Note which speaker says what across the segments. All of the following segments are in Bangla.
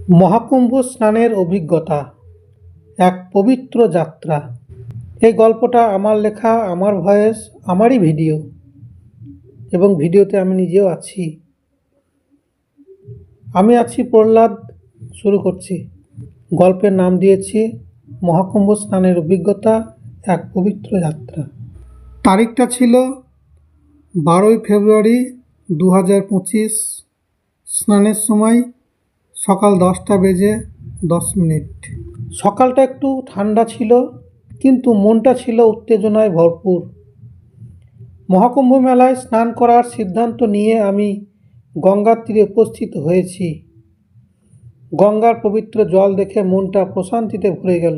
Speaker 1: মহাকুম্ভ স্নানের অভিজ্ঞতা, এক পবিত্র যাত্রা। এই গল্পটা আমার লেখা, আমার ভয়েস, আমারই ভিডিও, এবং ভিডিওতে আমি নিজেও আছি। আমি আছি প্রহ্লাদ। শুরু করছি। গল্পের নাম দিয়েছি মহাকুম্ভ স্নানের অভিজ্ঞতা, এক পবিত্র যাত্রা। তারিখটা ছিল 12ই ফেব্রুয়ারি 2025। স্নানের সময় সকাল 10টা বেজে 10 মিনিট। সকালটা একটু ঠান্ডা ছিল, কিন্তু মনটা ছিল উত্তেজনায় ভরপুর। মহাকুম্ভ মেলায় স্নান করার সিদ্ধান্ত নিয়ে আমি গঙ্গার তীরে উপস্থিত হয়েছি। গঙ্গার পবিত্র জল দেখে মনটা প্রশান্তিতে ভরে গেল।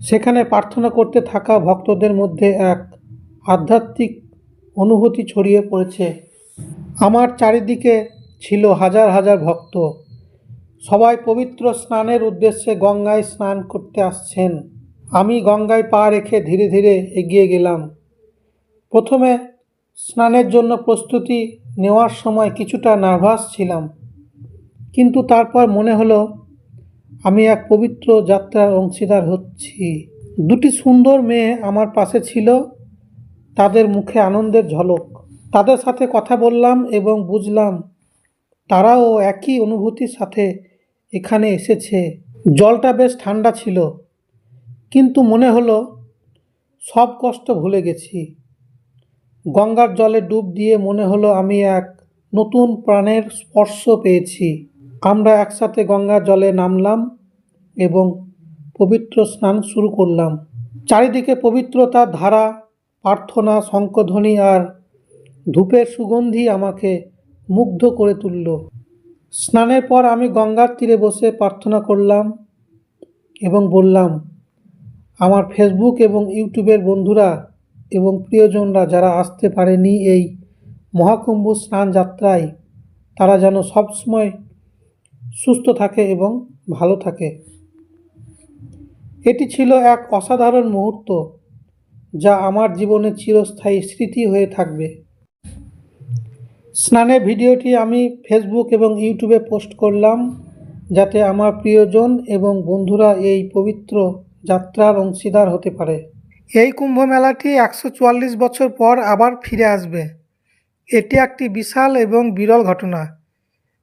Speaker 1: সেখানে প্রার্থনা করতে থাকা ভক্তদের মধ্যে এক আধ্যাত্মিক অনুভূতি ছড়িয়ে পড়েছে। আমার চারিদিকে ছিল হাজার হাজার ভক্ত। সবাই পবিত্র স্নানের উদ্দেশ্যে গঙ্গায় স্নান করতে আসছেন। আমি গঙ্গায় পা রেখে ধীরে ধীরে এগিয়ে গেলাম। প্রথমে স্নানের জন্য প্রস্তুতি নেওয়ার সময় কিছুটা নার্ভাস ছিলাম, কিন্তু তারপর মনে হলো আমি এক পবিত্র যাত্রার অংশীদার হচ্ছি। দুটি সুন্দর মেয়ে আমার পাশে ছিল, তাদের মুখে আনন্দের ঝলক। তাদের সাথে কথা বললাম এবং বুঝলাম তারাও একই অনুভূতির সাথে এখানে এসেছে। জলটা বেশ ঠান্ডা ছিল, কিন্তু মনে হলো সব কষ্ট ভুলে গেছি। গঙ্গার জলে ডুব দিয়ে মনে হলো আমি এক নতুন প্রাণের স্পর্শ পেয়েছি। আমরা একসাথে গঙ্গার জলে নামলাম এবং পবিত্র স্নান শুরু করলাম। চারিদিকে পবিত্রতার ধারা, প্রার্থনা, শঙ্খধ্বনি আর ধূপের সুগন্ধি আমাকে মুগ্ধ করে তুলল। স্নানের পর আমি গঙ্গার তীরে বসে প্রার্থনা করলাম এবং বললাম, আমার ফেসবুক এবং ইউটিউবের বন্ধুরা এবং প্রিয়জনরা যারা আসতে পারেনি এই মহাকুম্ভ স্নান যাত্রায়, তারা যেন সবসময় সুস্থ থাকে এবং ভালো থাকে। এটি ছিল এক অসাধারণ মুহূর্ত, যা আমার জীবনে চিরস্থায়ী স্মৃতি হয়ে থাকবে। স্নানের ভিডিওটি আমি ফেসবুক এবং ইউটিউবে পোস্ট করলাম, যাতে আমার প্রিয়জন এবং বন্ধুরা এই পবিত্র যাত্রার অংশীদার হতে পারে। এই কুম্ভ মেলাটি 144 বছর পর আবার ফিরে আসবে। এটি একটি বিশাল এবং বিরল ঘটনা,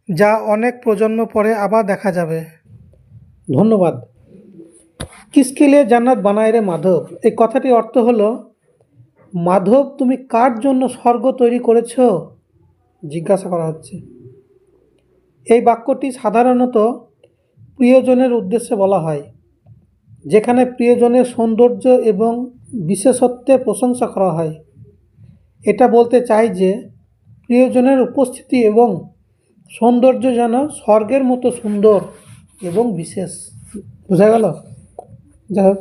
Speaker 1: যা অনেক প্রজন্ম পরে আবার দেখা যাবে। ধন্যবাদ। কিসকে লিয়ে জান্নাত বানায় রে মাধব, এই কথাটির অর্থ হলো, মাধব তুমি কার জন্য স্বর্গ তৈরি করেছ, জিজ্ঞাসা করা হচ্ছে। এই বাক্যটি সাধারণত প্রিয়জনের উদ্দেশ্যে বলা হয়, যেখানে প্রিয়জনের সৌন্দর্য এবং বিশেষত্বের প্রশংসা করা হয়। এটা বলতে চাই যে প্রিয়জনের উপস্থিতি এবং সৌন্দর্য যেন স্বর্গের মতো সুন্দর এবং বিশেষ। বোঝা গেল? যাই হোক,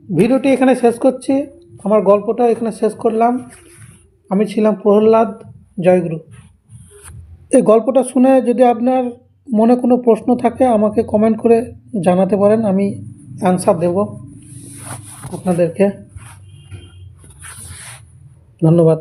Speaker 1: ভিডিওটি এখানে শেষ করছি। আমার গল্পটা এখানে শেষ করলাম। আমি ছিলাম প্রহ্লাদ। জয়গুরু। এই গল্পটা শুনে যদি আপনার মনে কোনো প্রশ্ন থাকে, আমাকে কমেন্ট করে জানাতে পারেন, আমি অ্যান্সার দেব আপনাদেরকে। ধন্যবাদ।